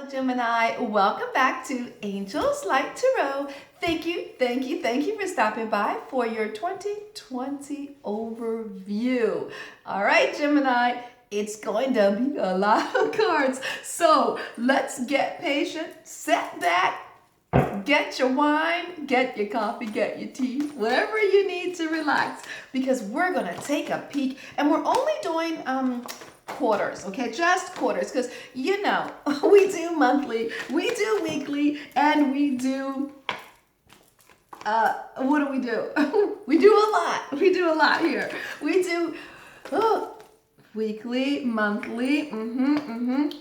Gemini. Welcome back to Angels Light Tarot. Thank you for stopping by for your 2020 overview. All right, Gemini, it's going to be a lot of cards. So let's get patient, set back, get your wine, get your coffee, get your tea, whatever you need to relax, because we're going to take a peek, and we're only doing quarters, okay, just quarters, because we do monthly, we do weekly, and we do what do? We do a lot here. We do weekly, monthly.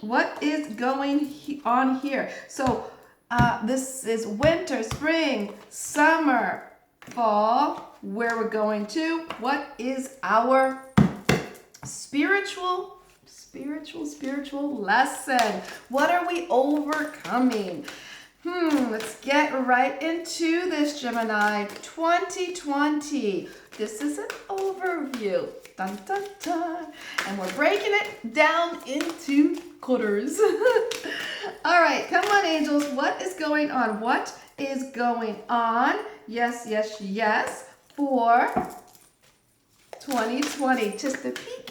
What is going on here? So this is winter, spring, summer, fall, where we're going to. What is our spiritual lesson? What are we overcoming? Let's get right into this, Gemini. 2020. This is an overview. Dun, dun, dun. And we're breaking it down into quarters. All right, come on, angels. What is going on? What is going on? Yes, for 2020. Just a peek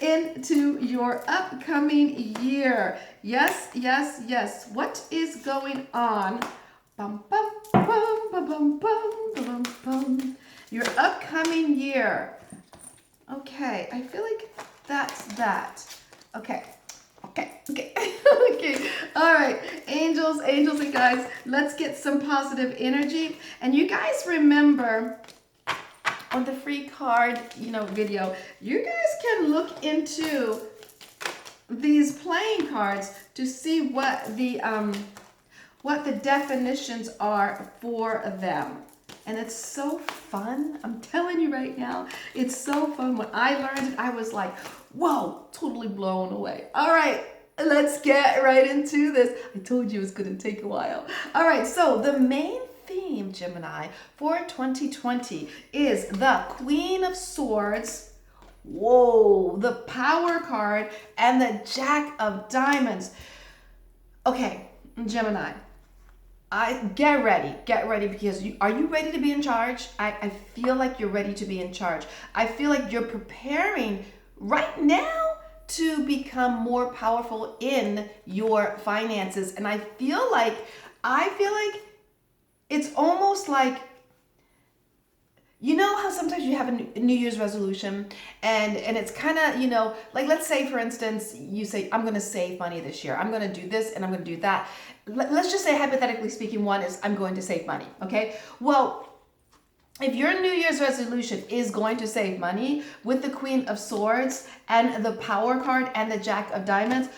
into your upcoming year. Yes. What is going on? Bum, bum, bum, bum, bum, bum, bum, bum. Your upcoming year. Okay, I feel like that's that. Okay. Okay. All right, angels and guys, let's get some positive energy. And you guys remember, on the free card, video, you guys can look into these playing cards to see what the definitions are for them. And it's so fun. I'm telling you right now, it's so fun. When I learned it, I was like, whoa, totally blown away. All right, let's get right into this. I told you it was going to take a while. All right, so the main theme, Gemini, for 2020 is the Queen of Swords, the Power card, and the Jack of Diamonds. Okay, Gemini, get ready, because are you ready to be in charge? I feel like you're ready to be in charge. I feel like you're preparing right now to become more powerful in your finances, and I feel like it's almost like, you know how sometimes you have a New Year's resolution and it's kind of, like, let's say, for instance, you say, I'm going to save money this year. I'm going to do this and I'm going to do that. Let's just say, hypothetically speaking, one is I'm going to save money. Okay. Well, if your New Year's resolution is going to save money with the Queen of Swords and the Power card and the Jack of Diamonds,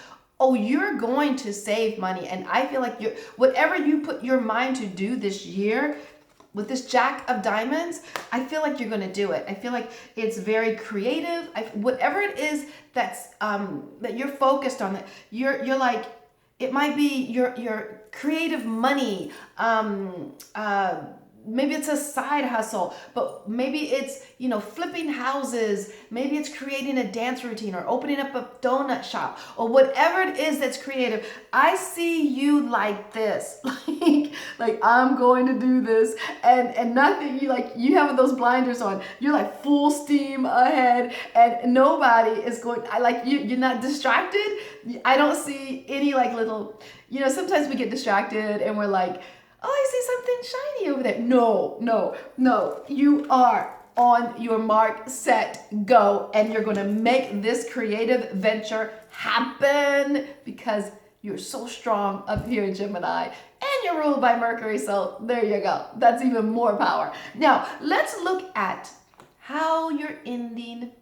you're going to save money. And I feel like whatever you put your mind to do this year with this Jack of Diamonds, I feel like you're going to do it. I feel like it's very creative. Whatever it is that's that you're focused on, that you're like, it might be your creative money. Maybe it's a side hustle, but maybe it's, flipping houses. Maybe it's creating a dance routine or opening up a donut shop or whatever it is that's creative. I see you like this, like I'm going to do this, and nothing, you have those blinders on. You're like full steam ahead, and nobody is going, you're not distracted. I don't see any little, sometimes we get distracted and we're like, I see something shiny over there. No. You are on your mark, set, go, and you're going to make this creative venture happen because you're so strong up here, Gemini, and you're ruled by Mercury. So there you go. That's even more power. Now, let's look at how you're ending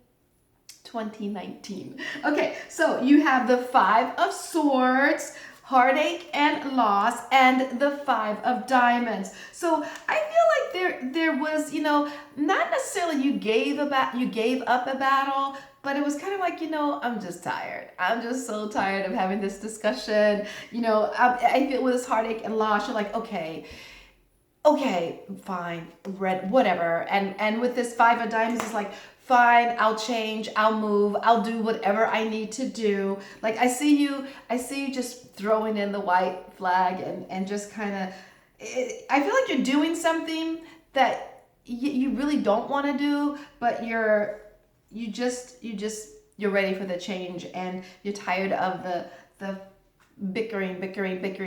2019. Okay, so you have the Five of Swords, heartache and loss, and the Five of Diamonds. So I feel like there was, not necessarily you gave up a battle, but it was kind of like, I'm just tired. I'm just so tired of having this discussion. I feel with this heartache and loss, you're like, okay, fine, whatever. And with this Five of Diamonds, it's like, fine, I'll change, I'll move, I'll do whatever I need to do. Like I see you just throwing in the white flag and just kind of, I feel like you're doing something that you really don't want to do, but you're ready for the change, and you're tired of the bickering.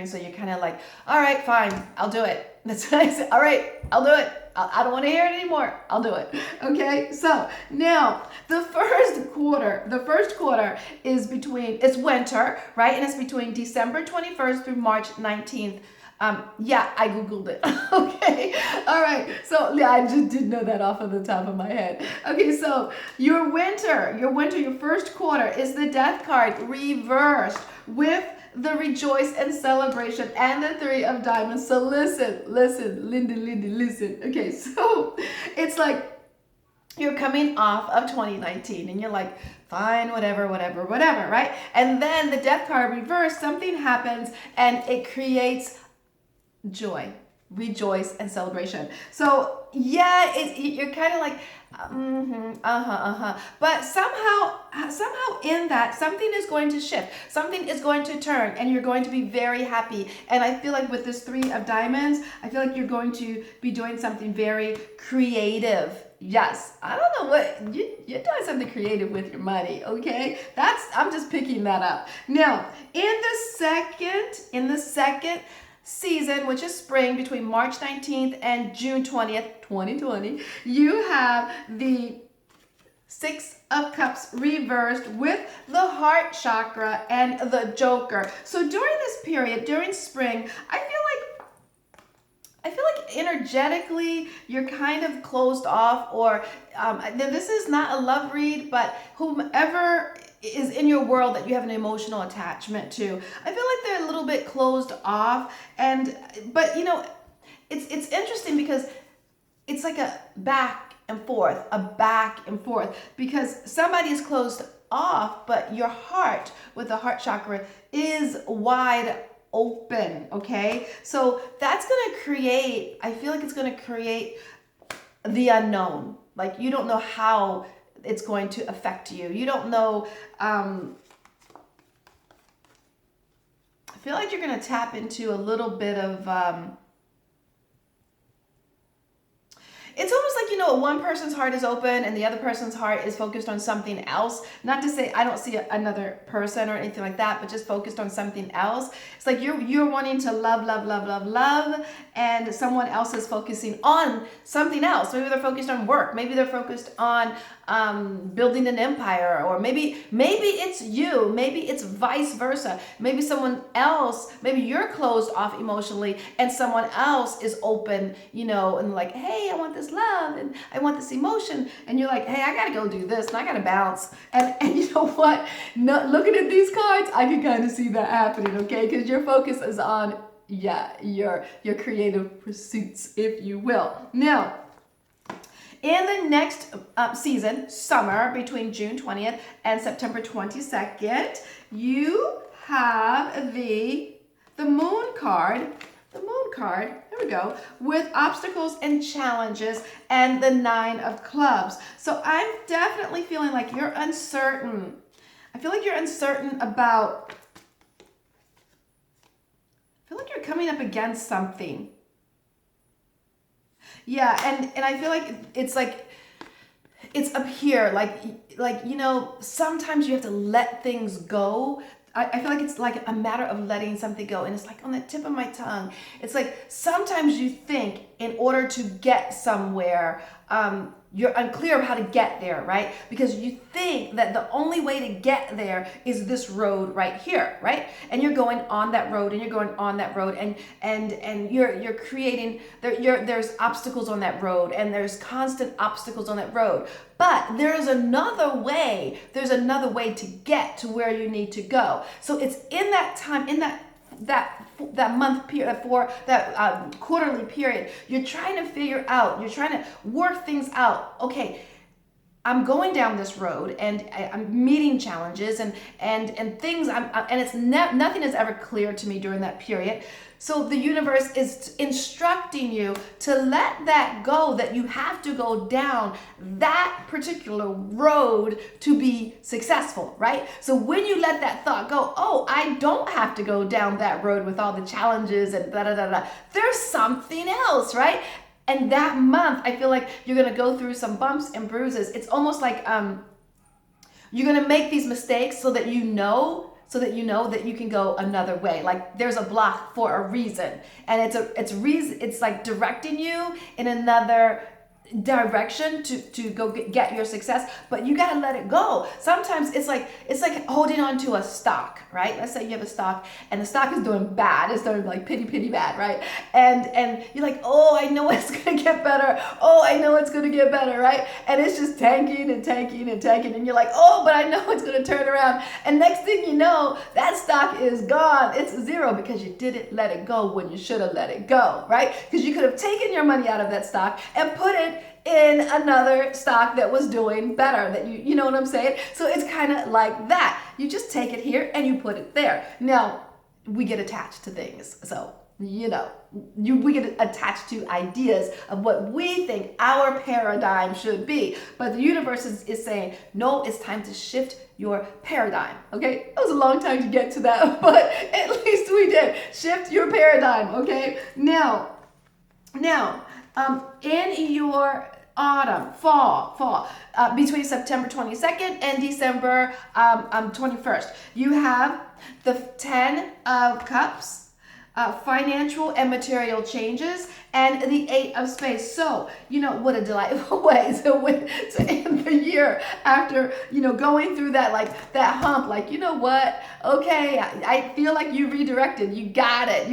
So you're kind of like, all right, fine, I'll do it. That's what I say. All right, I'll do it. I don't want to hear it anymore. I'll do it. Okay. So now the first quarter is it's winter, right? And it's between December 21st through March 19th. Yeah, I Googled it. Okay. All right. So yeah, I just didn't know that off of the top of my head. Okay. So your first quarter is the Death card reversed with the rejoice and celebration and the 3 of diamonds. So listen, Linda, listen. Okay. So it's like you're coming off of 2019 and you're like, fine, whatever, right? And then the Death card reversed, something happens and it creates joy, rejoice, and celebration. So yeah, you're kind of like, but somehow in that, something is going to shift, something is going to turn, and you're going to be very happy. And I feel like with this 3 of diamonds, I feel like you're going to be doing something very creative. Yes, I don't know what you're doing, something creative with your money. Okay, I'm just picking that up. Now, in the second season, which is spring, between March 19th and June 20th, 2020, you have the 6 of Cups reversed with the heart chakra and the Joker. So during this period, during spring, I feel like energetically you're kind of closed off, or this is not a love read, but whomever is in your world that you have an emotional attachment to, I feel like they're a little bit closed off. But it's interesting because it's like a back and forth, because somebody is closed off, but your heart with the heart chakra is wide open. Okay, so that's gonna create, I feel like it's gonna create the unknown. Like you don't know how it's going to affect you. You don't know. I feel like you're going to tap into a little bit of it's almost like, one person's heart is open and the other person's heart is focused on something else. Not to say I don't see another person or anything like that, but just focused on something else. It's like you're wanting to love, and someone else is focusing on something else. Maybe they're focused on work. Maybe they're focused on building an empire, or maybe it's you. Maybe it's vice versa. Maybe maybe you're closed off emotionally and someone else is open, and like, hey, I want this love and I want this emotion, and you're like, hey, I gotta go do this and I gotta bounce, and you know what, looking at these cards, I can kind of see that happening. Okay, because your focus is on your creative pursuits, if you will. Now, in the next season, summer, between June 20th and September 22nd, you have the moon card. The moon card, here we go, with obstacles and challenges and the 9 of clubs. So I'm definitely feeling like you're uncertain. I feel like you're uncertain about, I feel like you're coming up against something. Yeah, and I feel like it's up here, like sometimes you have to let things go. I feel like it's like a matter of letting something go, and it's like on the tip of my tongue. It's like sometimes you think in order to get somewhere, you're unclear of how to get there, right? Because you think that the only way to get there is this road right here, right? And you're going on that road, and you're going on that road, and you're creating there's obstacles on that road, and there's constant obstacles on that road. But there's another way. There's another way to get to where you need to go. So it's in that time, in that month period, for that quarterly period, you're trying to figure out, you're trying to work things out. Okay, I'm going down this road and I'm meeting challenges and things. And it's nothing is ever clear to me during that period. So the universe is instructing you to let that go, that you have to go down that particular road to be successful, right? So when you let that thought go, oh, I don't have to go down that road with all the challenges and da da da da. There's something else, right? And that month, I feel like you're going to go through some bumps and bruises. It's almost like you're going to make these mistakes so that you know that you can go another way. Like there's a block for a reason. And it's like directing you in another direction to go get your success, but you got to let it go. Sometimes it's like holding on to a stock, right? Let's say you have a stock and the stock is doing bad. It's doing like pity bad, right? And you're like, oh, I know it's going to get better. Oh, I know it's going to get better, right? And it's just tanking and tanking and tanking. And you're like, oh, but I know it's going to turn around. And next thing you know, that stock is gone. It's zero because you didn't let it go when you should have let it go, right? Because you could have taken your money out of that stock and put it in another stock that was doing better, that you know what I'm saying? So it's kind of like that. You just take it here and you put it there. Now, we get attached to things. So, we get attached to ideas of what we think our paradigm should be. But the universe is saying, no, it's time to shift your paradigm. Okay? That was a long time to get to that, but at least we did. Shift your paradigm, okay? Now, in your fall, between September 22nd and December 21st, you have the 10 of Cups, financial and material changes, and the 8 of Spades. So, what a delightful way to end the year after, going through that hump, what? Okay, I feel like you redirected. You got it.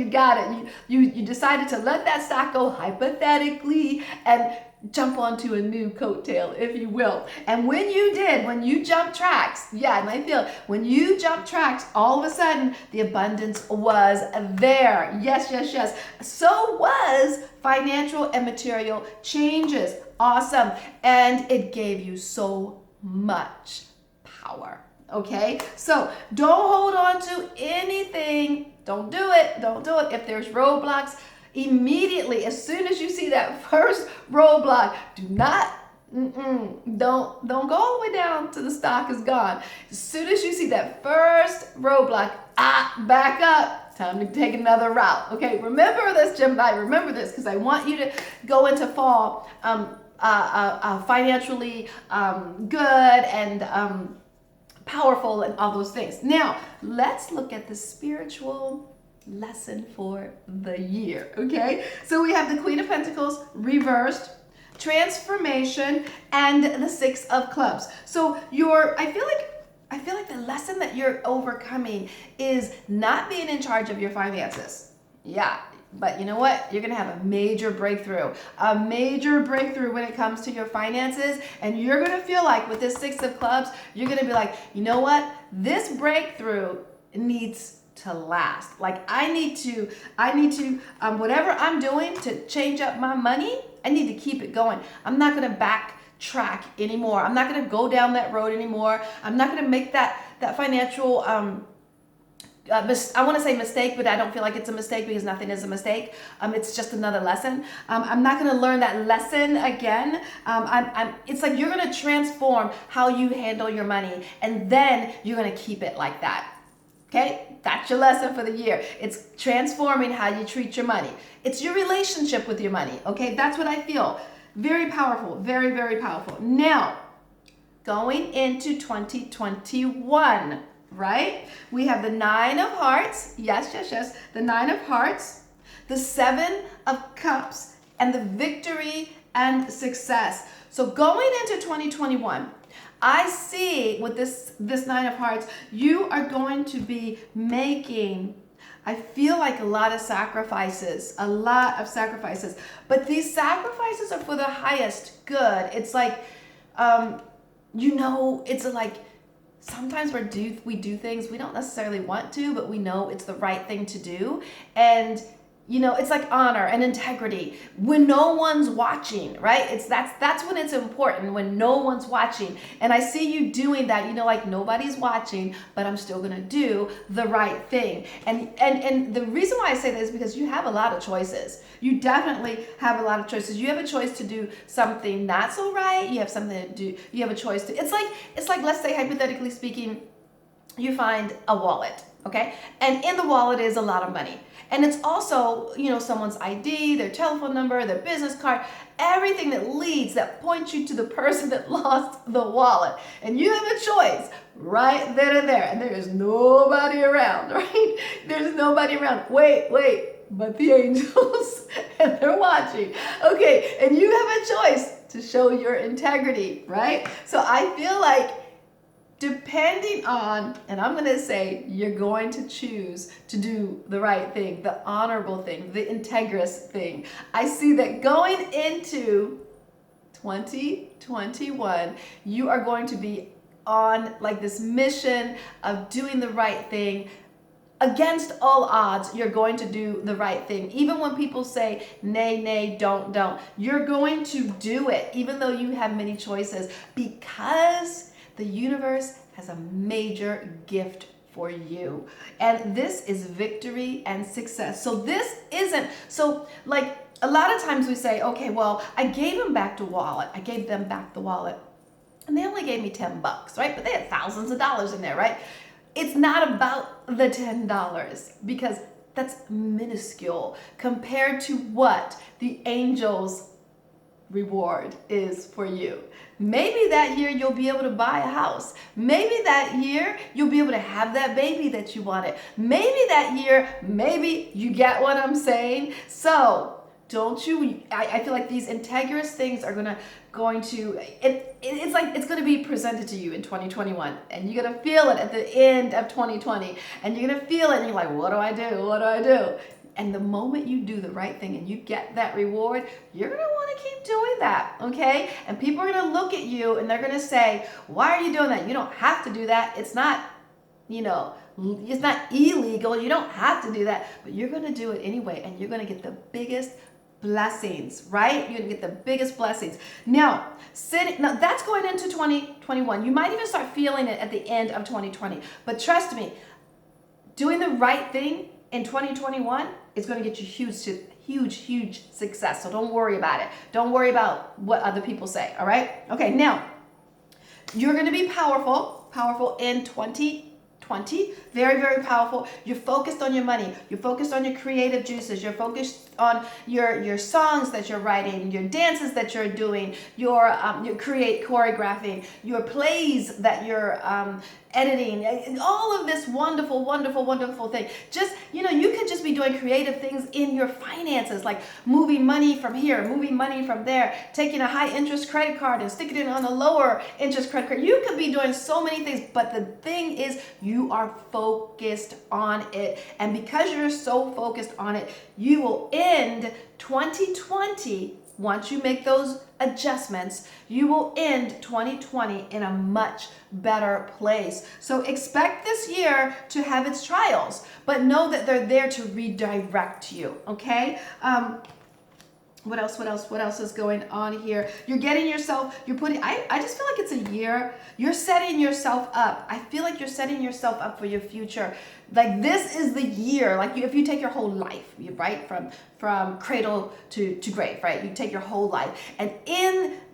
You decided to let that stock go hypothetically and jump onto a new coattail, if you will. And when you jumped tracks, and I feel when you jumped tracks, all of a sudden the abundance was there. Yes. So was financial and material changes. Awesome. And it gave you so much power. Okay? So don't hold on to anything. Don't do it. If there's roadblocks, immediately, as soon as you see that first roadblock, don't go all the way down to the stock is gone. As soon as you see that first roadblock, back up. Time to take another route. Okay, remember this, Gemini. Remember this, because I want you to go into fall financially good and powerful and all those things. Now, let's look at the spiritual lesson for the year. Okay, so we have the Queen of Pentacles reversed, transformation, and the 6 of Clubs. So I feel like the lesson that you're overcoming is not being in charge of your finances. Yeah, but you know what? You're going to have a major breakthrough when it comes to your finances. And you're going to feel like with this 6 of Clubs, you're going to be like, you know what? This breakthrough needs to last. Like I need to whatever I'm doing to change up my money, I need to keep it going. I'm not going to backtrack anymore. I'm not going to go down that road anymore. I'm not going to make that financial I want to say mistake, but I don't feel like it's a mistake because nothing is a mistake. It's just another lesson. I'm not going to learn that lesson again. It's like you're going to transform how you handle your money, and then you're going to keep it like that. Okay, that's your lesson for the year. It's transforming how you treat your money. It's your relationship with your money. Okay, that's what I feel. Very powerful, very, very powerful. Now, going into 2021, right? We have the 9 of Hearts. Yes. The 9 of Hearts, the 7 of Cups, and the victory and success. So going into 2021, I see with this 9 of Hearts, you are going to be making, I feel like a lot of sacrifices, but these sacrifices are for the highest good. It's like, it's like sometimes we do things we don't necessarily want to, but we know it's the right thing to do. And it's like honor and integrity when no one's watching, right? That's when it's important, when no one's watching. And I see you doing that, like nobody's watching, but I'm still gonna do the right thing. And the reason why I say that is because you have a lot of choices. You definitely have a lot of choices. You have a choice to do something not so right. You have something to do. You have a choice to. It's like let's say, hypothetically speaking, you find a wallet, okay? And in the wallet is a lot of money. And it's also, someone's ID, their telephone number, their business card, everything that points you to the person that lost the wallet. And you have a choice right then and there. And there is nobody around, right? There's nobody around. Wait, but the angels, and they're watching. Okay, and you have a choice to show your integrity, right? So I feel like, depending on, and I'm going to say, you're going to choose to do the right thing, the honorable thing, the integrous thing. I see that going into 2021, you are going to be on like this mission of doing the right thing. Against all odds, you're going to do the right thing. Even when people say, nay, don't. You're going to do it, even though you have many choices, because the universe has a major gift for you. And this is victory and success. So like a lot of times we say, okay, well, I gave them back the wallet. And they only gave me $10, right? But they had thousands of dollars in there, right? It's not about the $10 because that's minuscule compared to what the angels reward is for you. Maybe that year you'll be able to buy a house. Maybe that year you'll be able to have that baby that you wanted. Maybe that year, you get what I'm saying? So I feel like these integrous things are it's going to be presented to you in 2021, and you're going to feel it at the end of 2020, and you're going to feel it and you're like, what do I do? And the moment you do the right thing and you get that reward, you're going to want to keep doing that, okay? And people are going to look at you and they're going to say, why are you doing that? You don't have to do that. It's not, it's not illegal. You don't have to do that, but you're going to do it anyway, and you're going to get the biggest blessings, right? You're going to get the biggest blessings. Now, that's going into 2021. You might even start feeling it at the end of 2020, but trust me, doing the right thing in 2021 is going to get you huge success. So don't worry about it. Don't worry about what other people say. All right. Okay. Now you're going to be powerful in 2020. Very, very powerful. You're focused on your money. You're focused on your creative juices. You're focused on your songs that you're writing, your dances that you're doing, your choreographing, your plays that you're editing, all of this wonderful thing. Just, you could just be doing creative things in your finances, like moving money from here, moving money from there, taking a high interest credit card and sticking it on a lower interest credit card. You could be doing so many things, but the thing is, you are focused on it. And because you're so focused on it, you will end 2020. Once you make those adjustments, you will end 2020 in a much better place. So expect this year to have its trials, but know that they're there to redirect you, okay? What else is going on here? I just feel like it's a year, you're setting yourself up. I feel like you're setting yourself up for your future. Like this is the year, like if you take your whole life, right? From cradle to grave, right? You take your whole life, and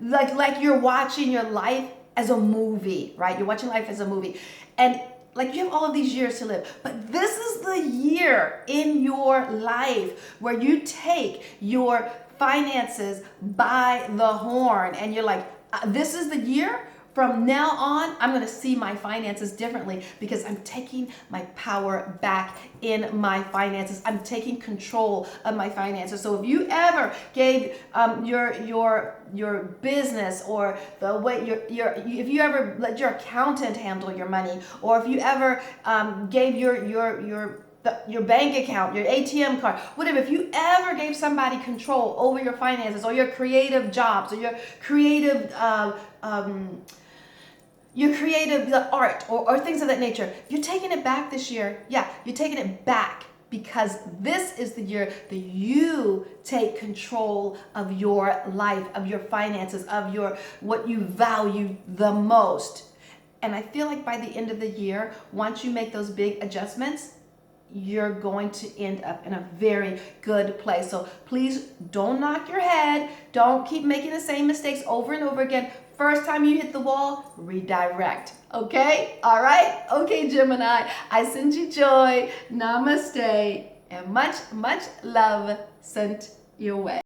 like you're watching your life as a movie, right? You're watching life as a movie, and like you have all of these years to live, but this is the year in your life where you take your finances by the horn, and you're like, this is the year. From now on, I'm going to see my finances differently because I'm taking my power back in my finances. I'm taking control of my finances. So if you ever gave your business, or the way if you ever let your accountant handle your money, or if you ever gave your bank account, your ATM card, whatever, if you ever gave somebody control over your finances, or your creative jobs, or your creative art, or things of that nature, you're taking it back this year. Yeah, you're taking it back because this is the year that you take control of your life, of your finances, of your what you value the most. And I feel like by the end of the year, once you make those big adjustments, you're going to end up in a very good place. So please don't knock your head. Don't keep making the same mistakes over and over again. First time you hit the wall, redirect. Okay? All right? Okay, Gemini. I send you joy. Namaste. And much, much love sent your way.